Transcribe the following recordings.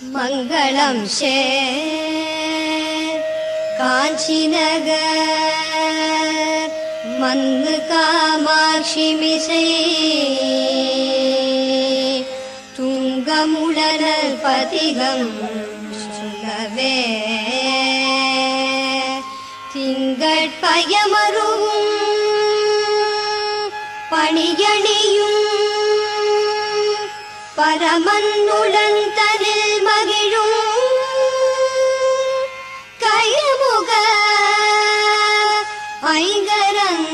மங்களம் காஞ்சி நகர் மன்னு காமாட்சி மிசை துங்கமுடனல் பதிகம் சொல்லவே திங்கட்பயமரும் பணியணியும் பரமன்னுடன் தனில் மகிழும் கயமுக ஐங்கரன்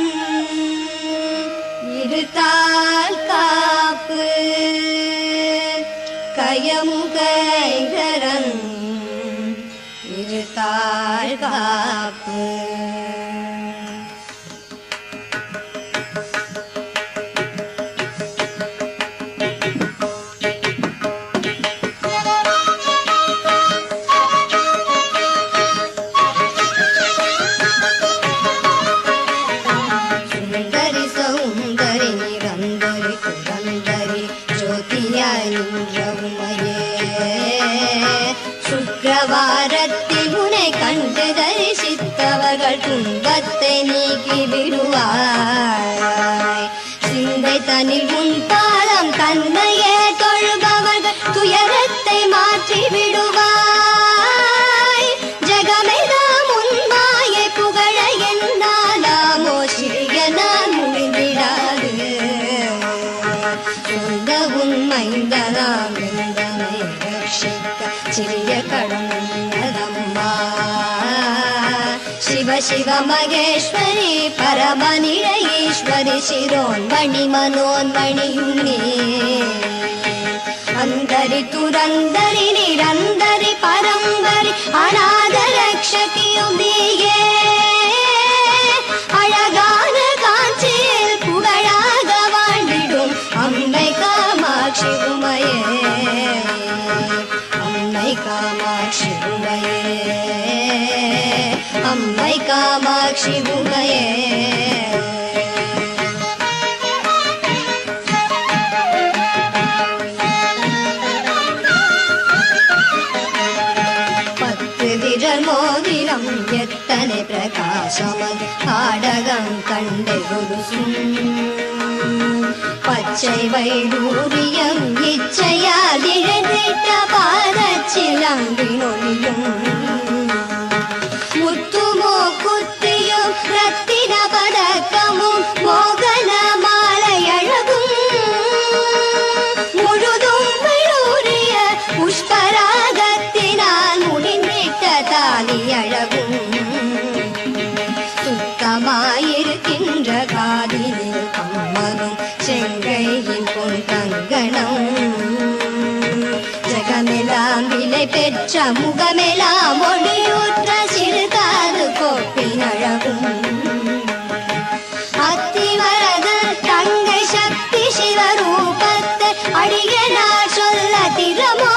இருத்தால் காப்பு கயமுக ஐங்கரன் இருத்தால் காப்பு சுக்கிரவாரத்தில் உன்னை கண்டு தரிசித்தவர்கள் துன்பத்தை நீக்கி விடுவாய். சிந்தை தனில் உன் பாதம் தன்னையே தொழுபவர்கள் துயரத்தை மாற்றி விடுவாய். ஜகமெல்லாம் உன் மாயை புகழ என்னாலாமோ சிறிய நான் முடிந்திடாது. சொந்த உண்மைந்தனாம் சிறிய கடம்பா சிவ சிவ மகேஸ்வரி பரமனிட ஈஸ்வரி சிரோன்மணி மனோன்மணியுன்னே அந்தரி துரந்தரி நிரந்தரி பரம்பரி அநாத ரக்ஷகியும் நீயே. அழகான காஞ்சியில் புகழாக வாழ்ந்திடும் அம்மை காமாட்சி உமையே. அம்மை காமாட்சி உமையே, அம்மை காமாட்சி உமையே. பத்து விரல் மோதிரம் எத்தனை பிரகாசமது ஆடகம் கண்டு கொலுசும் பச்சை வைடூரியம் இச்சையால் இழந்திட்ட பாதச்சிலம்பினொழியும் முத்துமோ குத்தியும் ரத்தின பதக்கமும் மோகன மாலையழகும் முழுதும் வைடூரிய புஷ்பராகத்தினால் முடிந்திட்ட தாலியழகும் சுத்தமாயிருக்கின்ற காதினில் கம்மனும் செங்கையின் பொன் கங்கணம் ஜகமெல்லாம் விலை பெற்ற முகமெல்லாம் ஒளியூற்ற சிறுகாது கோப்பின் அழகும் அத்திவரத தங்கை சக்தி சிவரூபத்தை அடியனார் சொல்ல திறமோ.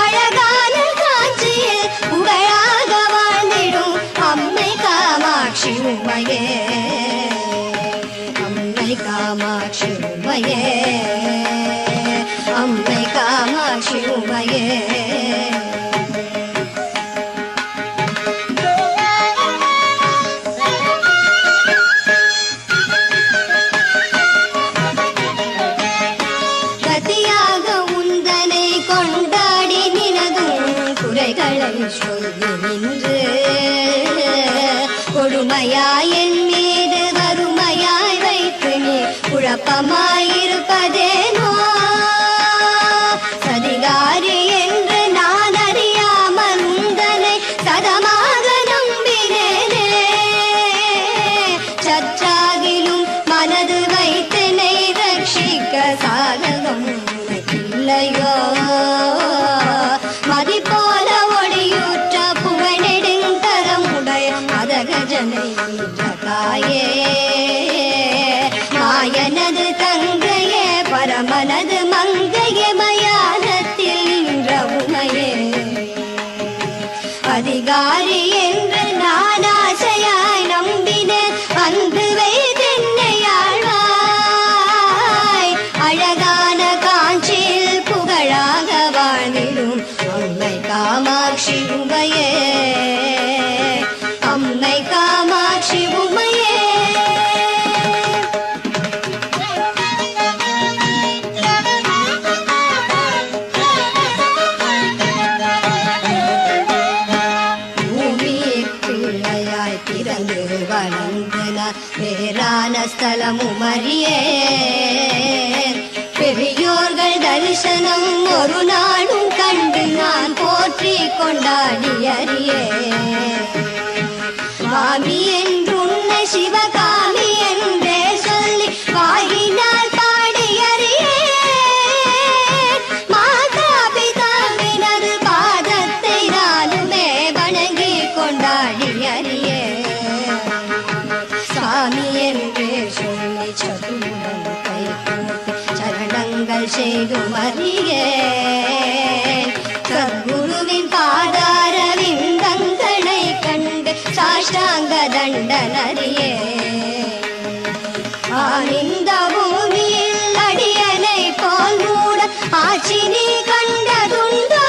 அழகான காஞ்சியில் புகழாக வாழ்ந்திடும் அம்மை காமாட்சி உமையே. அம்மை காமாட்சி உமையே, அம்மை காமாட்சி உமையே. கதியாக உந்தனை கொண்டாடி நினதும் குறைகளை சொல்லி நின்று கொடுமையாய் என் மீது வறுமையாய் வைத்து நீ குழப்பமாயிருப்பதேனோ. சதிகாரி என்று நான் அறியாமல் உந்தனை சதமாக நம்பினேனே. சற்றாகிலும் மனது வைத்தனை ரட்சிக்க சாதகம் இல்லையோ. மதி போல ஒளியூற்ற புகழெடுங்கரம் உடைய மதகஜனை தாயே. மாயனது தங்கையே பரமனது மங்கையே மயானத்தில் நின்ற உமையே. அதிகாரி என்று நான் ஆசையாய் நம்பினேன் அன்பு வைத்தென்னை ஆழ்வாய். அழகான காஞ்சியில் புகழாக தினமும் அறியே பெரியோர்கள் தரிசனம் ஒரு நாளும் கண்டு நான் போற்றி கொண்டாடி அறியே சுவாமி என்றுன்னை சிவகாமி என்றே சொல்லி வாயினால் பாடி அறியே மாதா பிதாவினது பாதத்தை நானுமே வணங்கி கொண்டாடி அறியே சாமி என்றே சொல்லி சதுரம் கை கூப்பி சரணங்கள் செய்து அறியே சத்குருவின் பாதார விந்தங்களை கண்டு சாஷ்டாங்க தண்டனறியே ஆனந்த பூமியில் அடியனை போல் மூட ஆட்சி நீ கண்டதுண்டோ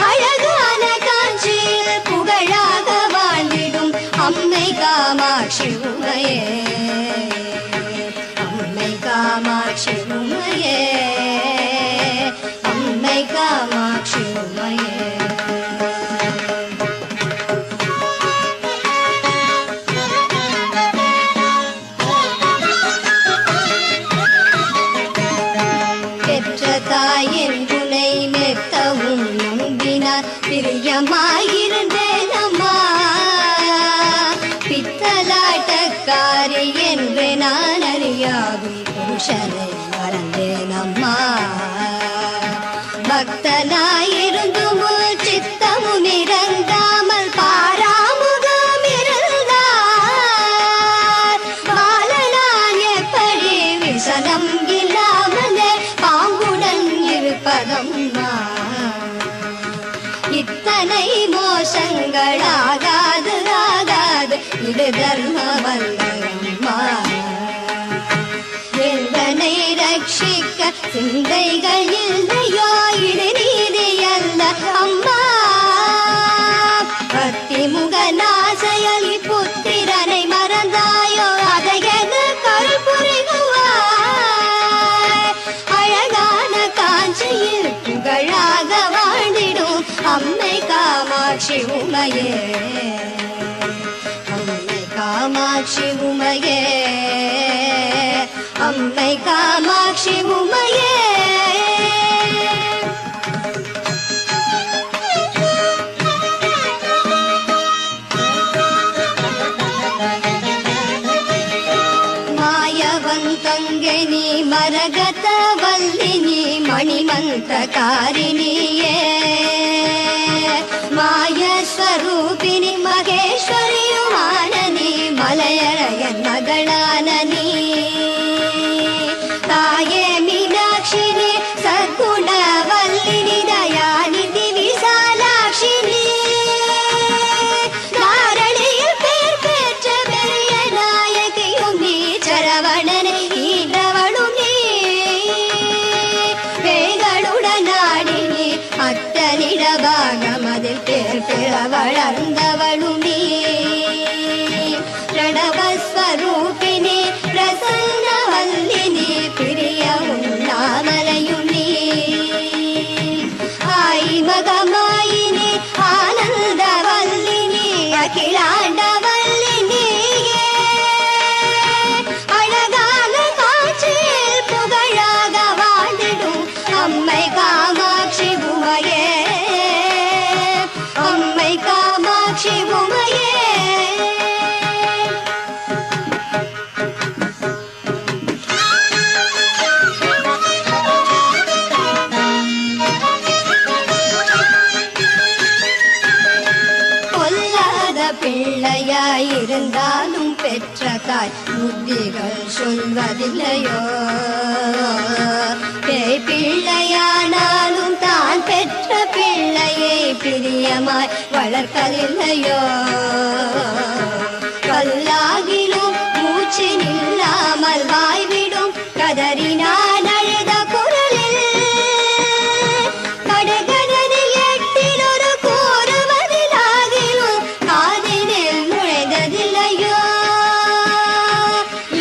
அழகான காட்சியில் புகழாக வாழ்ந்திடும் அம்மை காமாட்சி உமையே அம்மை காமாட்சி உமையே அம்மை காமாட்சி உமையே தாயின் துணை மெத்தவும் நம்பினார் பிரியமாயிருந்தேன் அம்மா பித்தலாட்டக்காரி என்று நான் அறியாகும் புருஷனை மறந்தேன் அம்மா பக்தனாயிருந்தும் சித்தமும் இறங்காமல் பாராமுகம் இருந்தார் பாலனான் எப்படி விசனம் இல்லாமலே பாங்குடன் இருப்பதம்மா இத்தனை மோசங்களாகாது ஆகாது இது தர்மவல்லம்மா எங்களை ரட்சிக்க சிந்தைகள் இல்லையோ இது நீதி அல்ல அம்மா பக்தி முகநாசையலி புத்திரனை மறந்தாயோ அதையென கருள் புரிகுவாய் அழகான காஞ்சியில் புகழாக வாழ்ந்திடும் அம்மை காமாட்சி உமையே அம்மை காமாட்சி உமையே அம்மை காமாட்சி உமையே ಮಾಯವಂತಂಗೆ ನೀ ಮರಗತ ವಲ್ಲಿನಿ ಮಣಿಮಂತ್ರಕಾರಿಣಿಯೇ ಮಾಯ ಸ್ವರೂಪಿಣಿ ಮಹೇಶ್ವರಿಯು ಮಾನನಿ ಮಲಯರಯನ್ ಮಗಳಾನನಿ ತಾಯೇ ಮೀನಾಕ್ಷಿನಿ ಸದ್ಗುಣವಲ್ಲಿನಿ ದಯಾನಿಧಿ ವಿಶಾಲಾಕ್ಷಿನಿ தாரணியில் பேர் பெற்ற பெரிய நாயகியும் நீ சரவணனை ஈன்றவளும் நீ பேய்களுடன் ஆடி நீ அத்தனிட பாகமதில் பேர் பெற வளர்ந்தவளும் நீ பிரணவஸ்வரூபிணி பிரசன்னவல்லினி பிரிய உண்ணாமலையும் நீ ஆய் மகமாயினி ஆனந்தவல்லினி அகிலாண்டவல்லினியே அழகான காட்சியில் புகழாக வாழ்ந்திடும் அம்மை காமாட்சி உமையே அம்மை காமாட்சி உமையே பிள்ளையாயிருந்தாலும் பெற்ற தாய் புத்திகள் சொல்வதில்லையோ பேய் பிள்ளையானாலும் தான் பெற்ற பிள்ளையை பிரியமாய் வளர்க்கவில்லையோ கல்லாகிலும் மூச்சு நில்லாமல் வாய்விடும் கதறினான் அழுத குரலில் கடகடனில் எட்டில் ஒரு கூறுவதிலாகிலும் காதினில் நுழைந்ததில்லையோ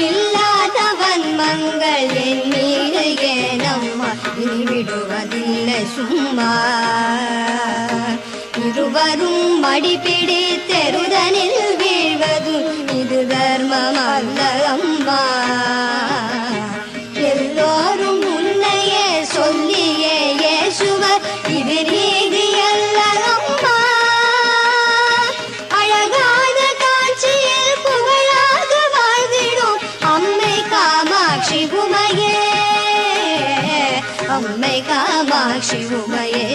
இல்லாதவன் மங்கள் என் மீது ஏனம்மா விடுவதில்லை சும்மா ஒருவரும் மடிப்பிடி தெருதனில் வீழ்வதும் இது தர்மம் அல்ல அம்மா. எல்லோரும் உன்னையே சொல்லியே ஏசுவர் இது நீதி அல்ல அம்மா. அழகான காட்சியில் புகழாக வாழ்ந்திடும் அம்மை காமாட்சி உமையே, அம்மை காமாட்சி உமையே.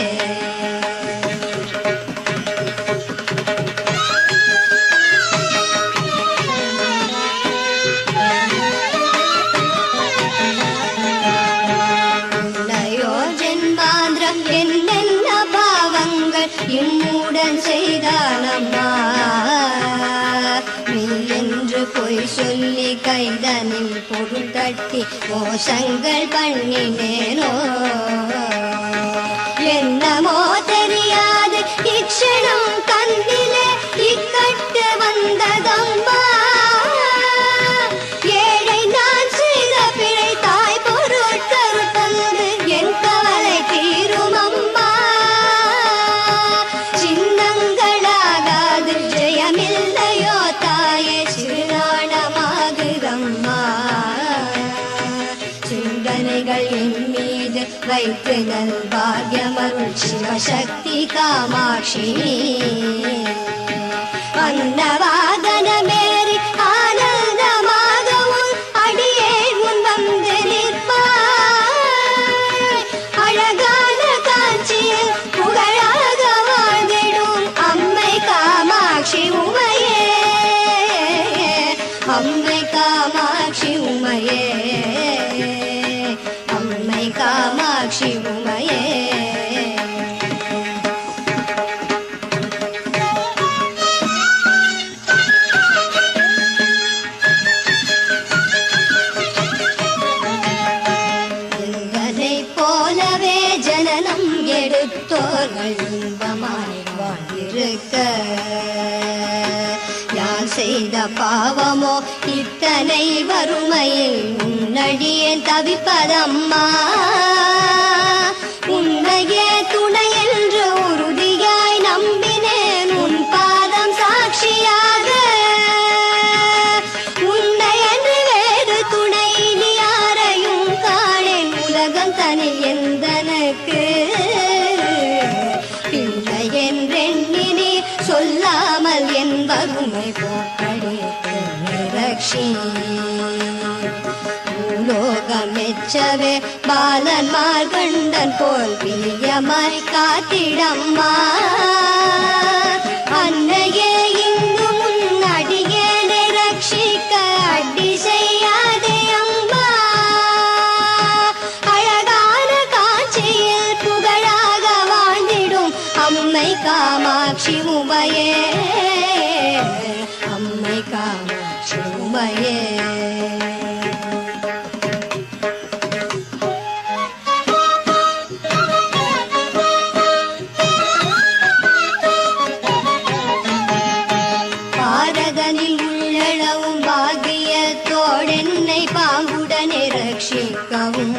என்னென்ன பாவங்கள் இம்முடன் செய்தானம்மா. நீ என்று பொய் சொல்லி கைதனில் பொருள் தட்டி மோசங்கள் பண்ணினேனோ. என்னமோ தெரியாது இச்சனம் கண்ணிலே இக்கட்டு வந்ததம்மா. ஏழை நான் செய்த பிழை தாய் பொருட்கள் தந்து என் கவலை தீரும் அம்மா. சின்னங்களாகாது ஜெயமில்லையோ தாயே சிறுநாணமாகுதம்மா. சிந்தனைகள் என் மீது வைத்து நல் பாக்யமருள் சிவசக்தி காமாட்சி. அன்னவாதனமேறி ஆனந்தமாகவும் அடியே முன் வந்து நிற்பாய். அழகான காட்சியில் புகழாக வாழ்ந்திடும் அம்மை காமாட்சி உமையே, அம்மை காமாட்சி உமையே, அம்மை காமாட்சி உமையே. போலவே ஜனனம் எடுத்தோர்கள் இன்பமாய் வாழ்ந்திருக்க யார் செய்த பாவமோ இத்தனை வறுமையில் உன்னடியே தவிப்பதம்மா. உன்னையே துணை என்று உறுதியாய் நம்பினேன் உன் பாதம் சாட்சியாக. உன்னை என்று வேறு துணை நீ யாரையும் காணேன் உலகம் தனி எந்தனக்கு. பிள்ளை என்றெண்ணினி சொல்லாமல் என் வறுமை போக்கடித்து நிரக்ஷி. பூலோகமெச்சவே பாலன்மார் கண்டன் போல் பிரியமாய் காத்திடம்மா. அன்னையே இங்கு முன்னடியே ரட்சிக்க அடி செய்யாதே அம்மா. அழகான காட்சியில் புகழாக வாழ்ந்திடும் அம்மை காமாட்சி உமையே, அம்மை காமாட்சி உமையே. பாரதனில் உள்ளளவும் பாகியத்தோடென்னை பாங்குடனே ரட்சிக்கவும்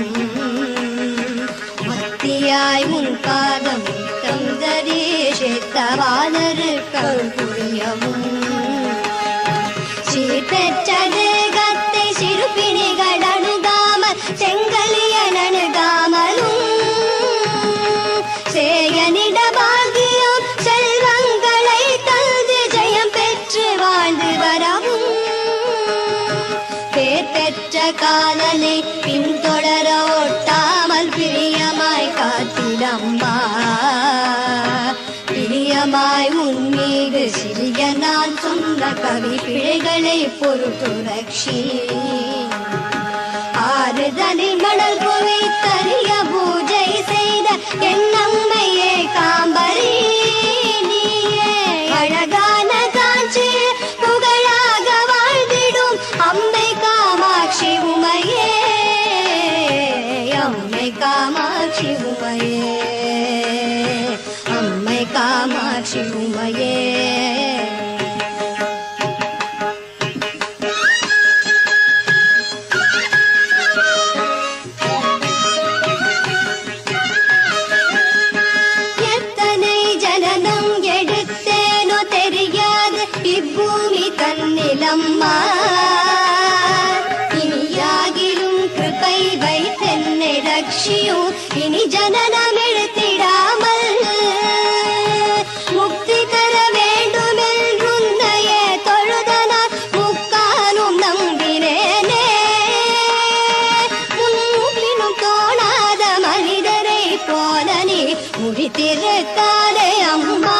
மத்தியாய் உன் பாதம் தந்தரீஷித்தவானருக்கள் புரியவும். சீர்பெற்ற தேகத்தை சிறுபிணிகள் அணுகாமல் செங்கலியன் அணுகாமலும் சேயனிட பாகியம் செல்வங்களை தந்து ஜெயம் பெற்று வாழ்ந்து வரவும். பேர் பெற்ற காலனை பின்தொடர ஒட்டாமல் பிரியமாய் காத்திடம்மா. பிரியமாய் உன்மீது சிறிய நான் சொன்ன கவி பிழைகளை பொறுத்து ரக்ஷி. ஆறுதலில் மணல் குவித்தறிய பூஜை செய்த என் அம்மையே காம்பரி நீயே. அழகான காட்சி புகழாக வாழ்ந்திடும் அம்மை காமாட்சி உமையே, அம்மை காமாட்சி உமையே, அம்மை காமாட்சி உமையே. எத்தனை ஜனனம் எடு இனி ஜனனம் எடுத்திடாமல் முக்தி பெற வேண்டும் என்றுன்னையே தொழுதனால் முக்காலும் நம்பினேனே. முன்பினும் தோணாத மனிதரை போல நீ முடித்திருக்காதே அம்மா.